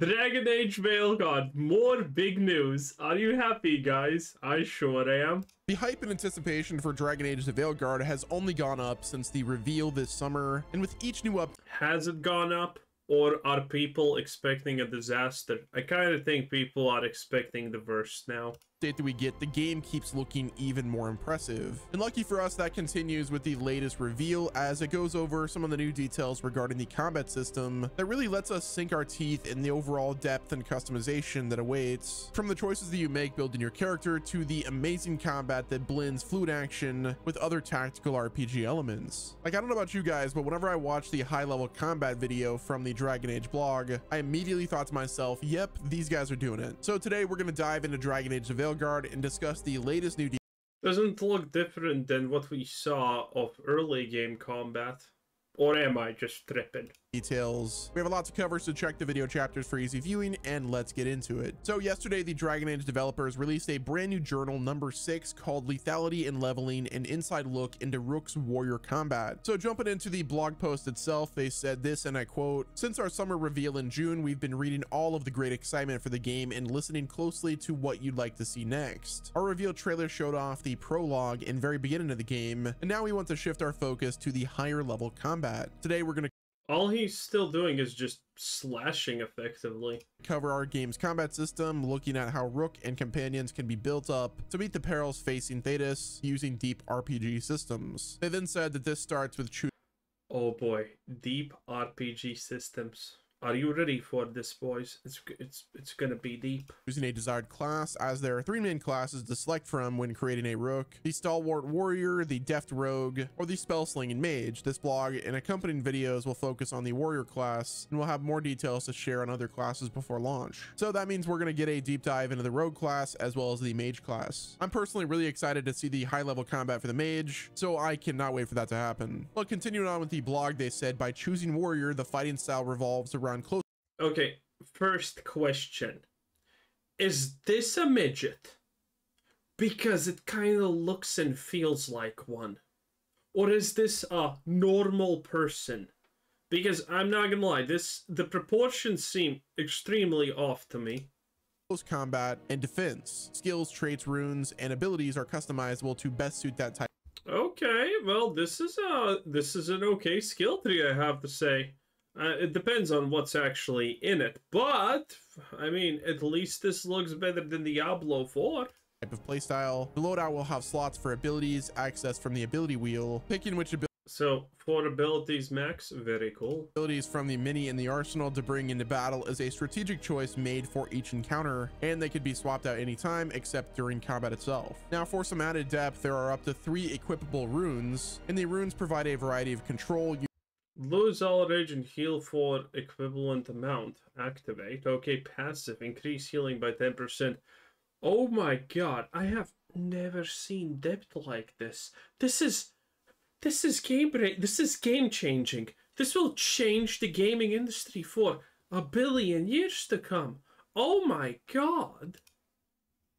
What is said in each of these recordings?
Dragon Age Veilguard, more big news. Are you happy, guys? I sure am. The hype and anticipation for Dragon Age the Veilguard has only gone up since the reveal this summer, and with each new update... Has it gone up? Or are people expecting a disaster? I kind of think people are expecting the worst now. That we get, the game keeps looking even more impressive. And lucky for us, that continues with the latest reveal as it goes over some of the new details regarding the combat system that really lets us sink our teeth in the overall depth and customization that awaits. From the choices that you make building your character to the amazing combat that blends fluid action with other tactical RPG elements. Like, I don't know about you guys, but whenever I watched the high-level combat video from the Dragon Age blog, I immediately thought to myself, yep, these guys are doing it. So today we're going to dive into Dragon Age the Veilguard and discuss the latest new Doesn't look different than what we saw of early game combat. Or am I just tripping? Details. We have a lot to cover, so check the video chapters for easy viewing, and let's get into it. So yesterday, the Dragon Age developers released a brand new journal number 6 called Lethality and Leveling, an inside look into Rook's warrior combat. So jumping into the blog post itself, they said this, and I quote, "Since our summer reveal in June, we've been reading all of the great excitement for the game and listening closely to what you'd like to see next. Our reveal trailer showed off the prologue and very beginning of the game, and now we want to shift our focus to the higher level combat. Today, we're going to all he's still doing is just slashing effectively. Cover our game's combat system, looking at how Rook and companions can be built up to meet the perils facing Thetis using deep RPG systems." They then said that this starts with choosing... Oh boy, deep RPG systems. Are you ready for this, boys? It's gonna be deep. Using a desired class, as there are 3 main classes to select from when creating a Rook: the Stalwart Warrior, the Deft Rogue, or the Spellslinging Mage. This blog and accompanying videos will focus on the Warrior class, and we'll have more details to share on other classes before launch. So that means we're gonna get a deep dive into the Rogue class as well as the Mage class. I'm personally really excited to see the high level combat for the Mage, so I cannot wait for that to happen. But continuing on with the blog, they said by choosing Warrior, the fighting style revolves around close... Okay, first question. Is this a midget? Because it kind of looks and feels like one. Or is this a normal person? Because I'm not gonna lie, the proportions seem extremely off to me. Close combat and defense. Skills, traits, runes, and abilities are customizable to best suit that type. Okay, well, this is an okay skill tree, I have to say. It depends on what's actually in it, but I mean, at least this looks better than Diablo 4. Type of playstyle. The loadout will have slots for abilities accessed from the ability wheel, picking which ability. So 4 abilities max, very cool. Abilities from the mini in the arsenal to bring into battle is a strategic choice made for each encounter, and they could be swapped out anytime except during combat itself. Now for some added depth, there are up to 3 equipable runes, and the runes provide a variety of control. Lose all rage and heal for equivalent amount. Activate. Okay, passive. Increase healing by 10%. Oh my god, I have never seen depth like this. This is game changing. This will change the gaming industry for a billion years to come. Oh my god.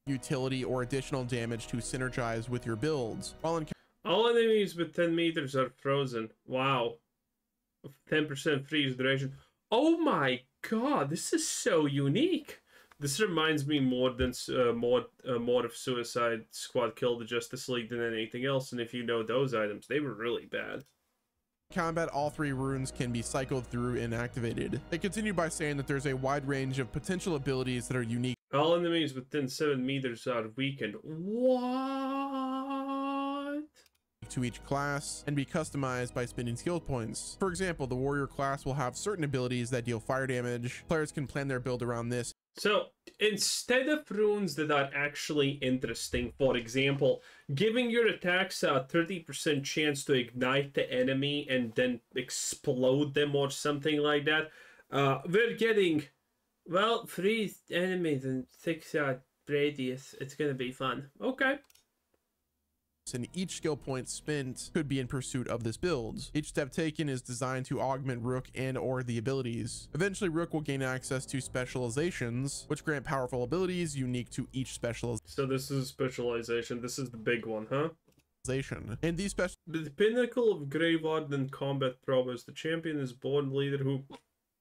Utility or additional damage to synergize with your builds. All enemies with 10 meters are frozen. Wow. 10% freeze duration. Oh my god, this is so unique. This reminds me more of Suicide Squad Kill the Justice League than anything else, and if you know those items, they were really bad. Combat, all 3 runes can be cycled through and activated. They continue by saying that there's a wide range of potential abilities that are unique. All enemies within 7 meters are weakened. What? To each class and be customized by spending skill points. For example, the warrior class will have certain abilities that deal fire damage. Players can plan their build around this. So instead of runes that are actually interesting, for example, giving your attacks a 30% chance to ignite the enemy and then explode them or something like that, we're getting, well, 3 enemies in 6-yard radius. It's gonna be fun. Okay. And each skill point spent could be in pursuit of this build. Each step taken is designed to augment Rook and or the abilities. Eventually, Rook will gain access to specializations, which grant powerful abilities unique to each specialization. So this is specialization. This is the big one, huh? And these the pinnacle of Graveard and combat prowess. The champion is born leader who...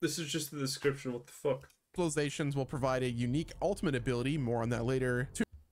This is just the description. What the fuck? Specializations will provide a unique ultimate ability, more on that later.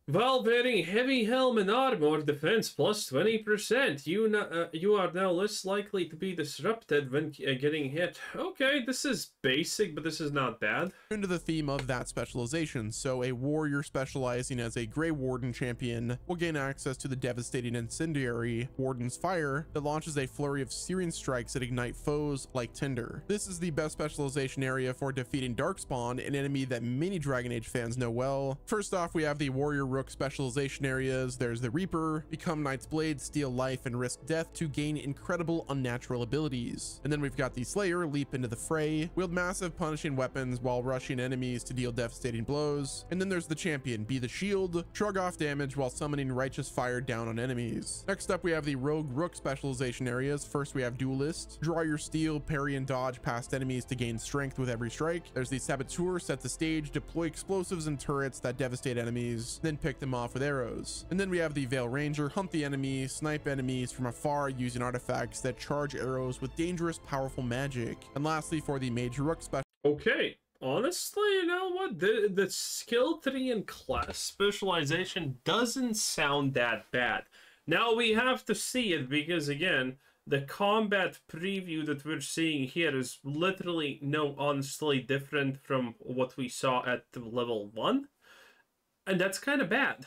While wearing heavy helm and armor, defense plus 20%. You are now less likely to be disrupted when getting hit. Okay, this is basic, but this is not bad. Into the theme of that specialization, so a warrior specializing as a Grey Warden champion will gain access to the devastating incendiary Warden's Fire that launches a flurry of searing strikes that ignite foes like tinder. This is the best specialization area for defeating Darkspawn, an enemy that many Dragon Age fans know well. First off, we have the warrior Rook specialization areas. There's the Reaper, become Knight's Blade, steal life and risk death to gain incredible unnatural abilities. And then we've got the Slayer, leap into the fray, wield massive punishing weapons while rushing enemies to deal devastating blows. And then there's the Champion, be the shield, shrug off damage while summoning righteous fire down on enemies. Next up we have the Rogue Rook specialization areas. First we have Duelist, draw your steel, parry and dodge past enemies to gain strength with every strike. There's the Saboteur, set the stage, deploy explosives and turrets that devastate enemies, then pick them off with arrows. And then we have the Veil Ranger, hunt the enemy, snipe enemies from afar using artifacts that charge arrows with dangerous, powerful magic. And lastly, for the Mage Rook special. Okay, honestly, you know what? The skill tree and class specialization doesn't sound that bad. Now we have to see it because, again, the combat preview that we're seeing here is literally honestly different from what we saw at level 1. And that's kind of bad.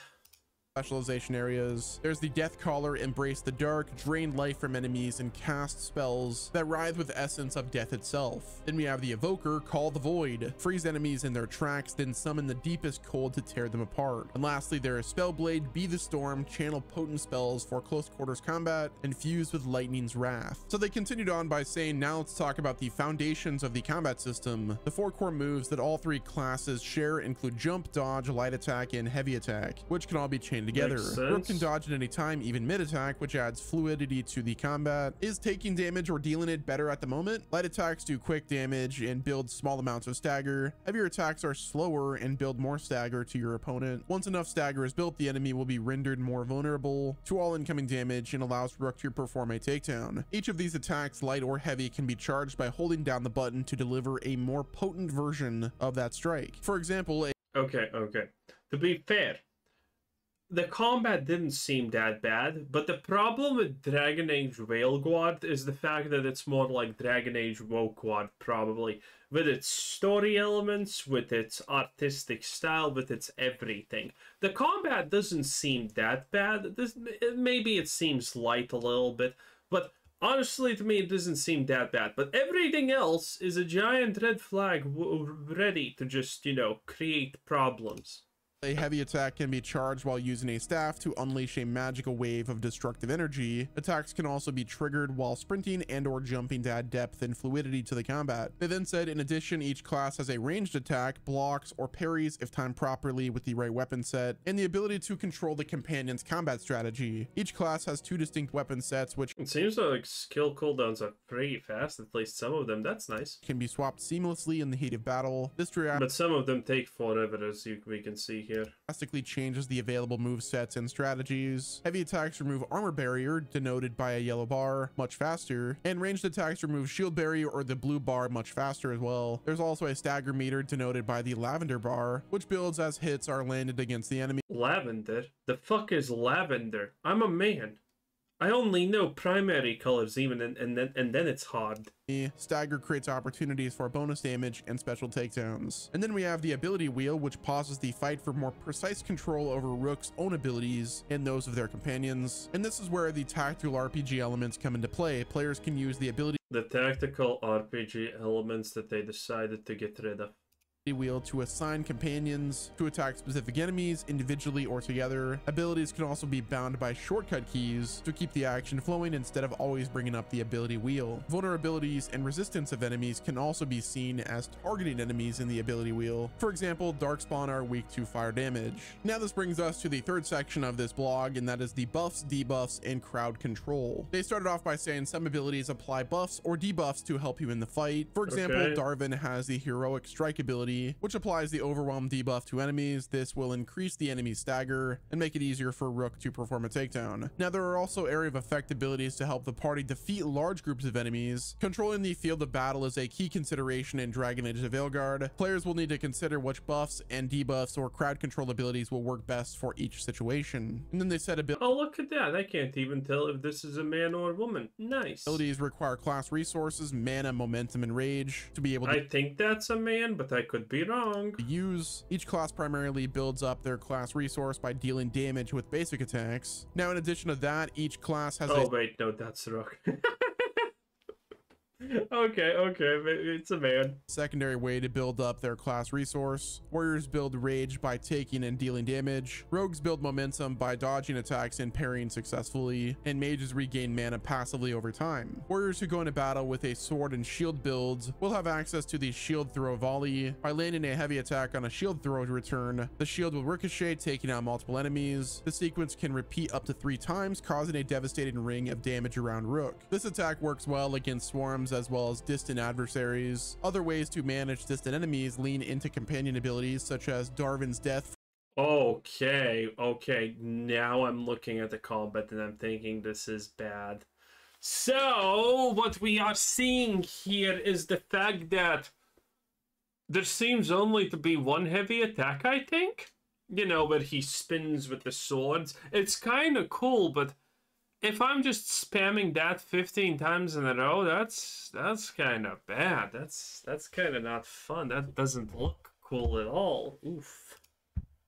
Specialization areas. There's the Death Caller, embrace the dark, drain life from enemies, and cast spells that writhe with essence of death itself. Then we have the Evoker, call the void, freeze enemies in their tracks, then summon the deepest cold to tear them apart. And lastly, there is Spellblade, be the storm, channel potent spells for close quarters combat, and fuse with lightning's wrath. So they continued on by saying, now let's talk about the foundations of the combat system. The 4 core moves that all 3 classes share include jump, dodge, light attack, and heavy attack, which can all be chained together. Rook can dodge at any time, even mid-attack, which adds fluidity to the combat. Is taking damage or dealing it better at the moment? Light attacks do quick damage and build small amounts of stagger. Heavier attacks are slower and build more stagger to your opponent. Once enough stagger is built, the enemy will be rendered more vulnerable to all incoming damage and allows Rook to perform a takedown. Each of these attacks, light or heavy, can be charged by holding down the button to deliver a more potent version of that strike. For example, Okay. To be fair, the combat didn't seem that bad, but the problem with Dragon Age Veilguard is the fact that it's more like Dragon Age Wokeguard, probably, with its story elements, with its artistic style, with its everything. The combat doesn't seem that bad. Maybe it seems light a little bit, but honestly, to me, it doesn't seem that bad. But everything else is a giant red flag ready to just, create problems. a heavy attack can be charged while using a staff to unleash a magical wave of destructive energy. Attacks can also be triggered while sprinting and or jumping to add depth and fluidity to the combat. They then said, in addition, each class has a ranged attack, blocks, or parries if timed properly with the right weapon set, and the ability to control the companion's combat strategy. Each class has 2 distinct weapon sets, which it seems like skill cooldowns are pretty fast, at least some of them. That's nice. Can be swapped seamlessly in the heat of battle. This but some of them take forever, as we can see here. Drastically changes the available move sets and strategies. Heavy attacks remove armor barrier, denoted by a yellow bar, much faster, and ranged attacks remove shield barrier or the blue bar much faster as well. There's also a stagger meter denoted by the lavender bar, which builds as hits are landed against the enemy. Lavender? The fuck is lavender? I'm a man. I only know primary colors even, and then it's hard. Stagger creates opportunities for bonus damage and special takedowns. And then we have the ability wheel, which pauses the fight for more precise control over Rook's own abilities and those of their companions. And this is where the tactical RPG elements come into play. Players can use the ability the tactical RPG elements that they decided to get rid of. Wheel to assign companions to attack specific enemies individually or together. Abilities can also be bound by shortcut keys to keep the action flowing instead of always bringing up the ability wheel. Vulnerabilities and resistance of enemies can also be seen as targeting enemies in the ability wheel. For example, Darkspawn are weak to fire damage. Now this brings us to the third section of this blog, and that is the buffs, debuffs, and crowd control. They started off by saying some abilities apply buffs or debuffs to help you in the fight. For example, Darwin has the heroic strike ability, ability, which applies the overwhelm debuff to enemies. This will increase the enemy stagger and make it easier for Rook to perform a takedown. Now, there are also area of effect abilities to help the party defeat large groups of enemies. Controlling the field of battle is a key consideration in Dragon Age of Veilguard. Players will need to consider which buffs and debuffs or crowd control abilities will work best for each situation. And then they said oh, look at that. I can't even tell if this is a man or a woman. Nice. Abilities require class resources, mana, momentum, and rage to be able to... I think that's a man, but I could be wrong. Use. Each class primarily builds up their class resource by dealing damage with basic attacks. Now, in addition to that, each class has wait, no, that's Rook. Okay, it's a man. Secondary way to build up their class resource. Warriors build rage by taking and dealing damage. Rogues build momentum by dodging attacks and parrying successfully. And mages regain mana passively over time. Warriors who go into battle with a sword and shield builds will have access to the shield throw volley. By landing a heavy attack on a shield throw return, the shield will ricochet, taking out multiple enemies. The sequence can repeat up to 3 times, causing a devastating ring of damage around Rook. This attack works well against swarms as well as distant adversaries. Other ways to manage distant enemies lean into companion abilities such as Darwin's Death. Okay, now I'm looking at the combat and I'm thinking this is bad. So, what we are seeing here is the fact that there seems only to be one heavy attack, I think? You know, where he spins with the swords. It's kind of cool, but if I'm just spamming that 15 times in a row, that's kind of bad. That's kind of not fun. That doesn't look cool at all. Oof.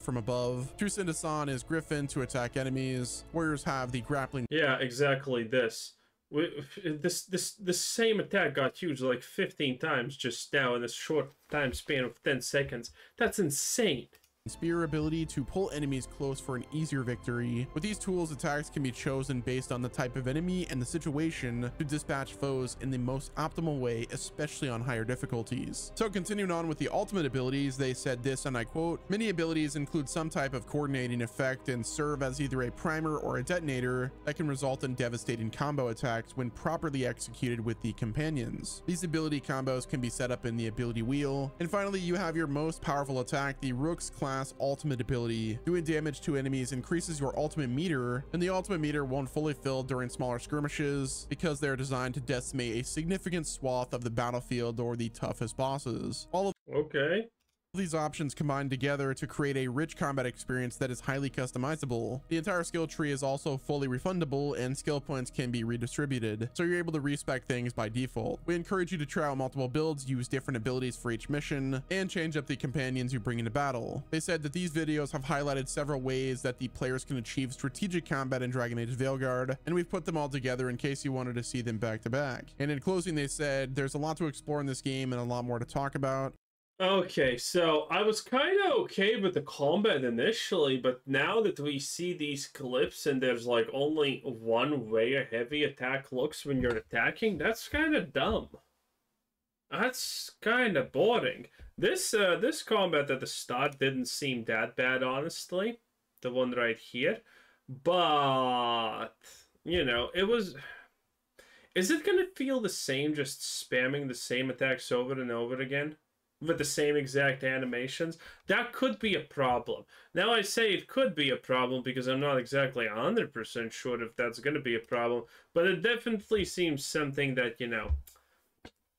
From above. Trucindasan is Griffin to attack enemies. Warriors have the grappling. Yeah, exactly this. This same attack got used like 15 times just now in a short time span of 10 seconds. That's insane. Spear ability to pull enemies close for an easier victory. With these tools, attacks can be chosen based on the type of enemy and the situation to dispatch foes in the most optimal way, especially on higher difficulties. So continuing on with the ultimate abilities, they said this, and I quote, "Many abilities include some type of coordinating effect and serve as either a primer or a detonator that can result in devastating combo attacks when properly executed with the companions. These ability combos can be set up in the ability wheel. And finally, you have your most powerful attack, the Rook's class ultimate ability. Doing damage to enemies increases your ultimate meter, and the ultimate meter won't fully fill during smaller skirmishes because they're designed to decimate a significant swath of the battlefield or the toughest bosses. All of these options combine together to create a rich combat experience that is highly customizable. The entire skill tree is also fully refundable, and skill points can be redistributed, so you're able to respec things by default. We encourage you to try out multiple builds, use different abilities for each mission, and change up the companions you bring into battle." They said that these videos have highlighted several ways that the players can achieve strategic combat in Dragon Age Veilguard, and we've put them all together in case you wanted to see them back to back. And in closing, they said there's a lot to explore in this game and a lot more to talk about. Okay, so I was kind of okay with the combat initially, but now that we see these clips and there's like only one way a heavy attack looks when you're attacking, that's kind of dumb. That's kind of boring. This combat at the start didn't seem that bad, honestly. The one right here. But, you know, it was... Is it gonna feel the same just spamming the same attacks over and over again? With the same exact animations? That could be a problem. Now I say it could be a problem because I'm not exactly 100% sure if that's going to be a problem, but it definitely seems something that, you know,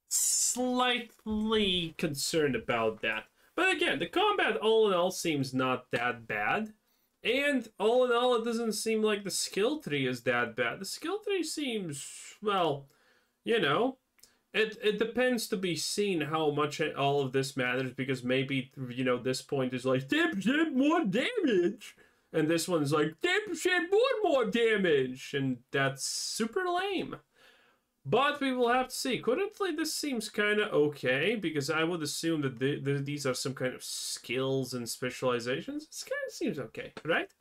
slightly concerned about that. But again, the combat all in all seems not that bad. And all in all, it doesn't seem like the skill tree is that bad. The skill tree seems, well, you know, It depends to be seen how much all of this matters, because maybe, you know, this point is like 10% more damage, and this one's like 10% more damage, and that's super lame. But we will have to see. Currently, this seems kind of okay, because I would assume that these are some kind of skills and specializations. This kind of seems okay, right?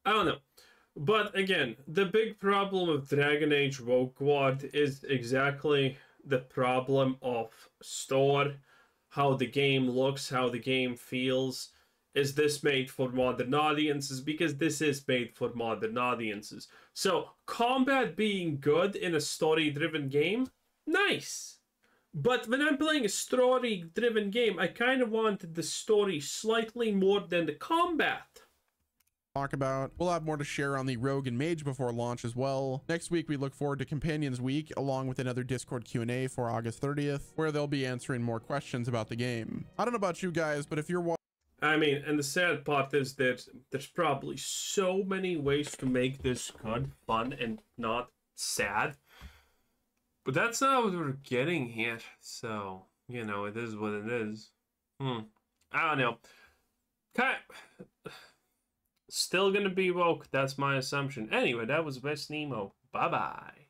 I don't know. But again, the big problem of Dragon Age Veilguard is exactly the problem of store, how the game looks, how the game feels. Is this made for modern audiences? Because this is made for modern audiences. So, combat being good in a story-driven game? Nice. But when I'm playing a story-driven game, I kind of wanted the story slightly more than the combat. Talk about. We'll have more to share on the Rogue and Mage before launch as well. Next week, we look forward to Companions Week, along with another Discord Q&A for August 30th, where they'll be answering more questions about the game. I don't know about you guys, but if you're I mean, and the sad part is that there's probably so many ways to make this good, fun, and not sad. But that's not what we're getting here, so, you know, it is what it is. I don't know. Still gonna be woke, that's my assumption. Anyway, that was West Nemo. Bye-bye.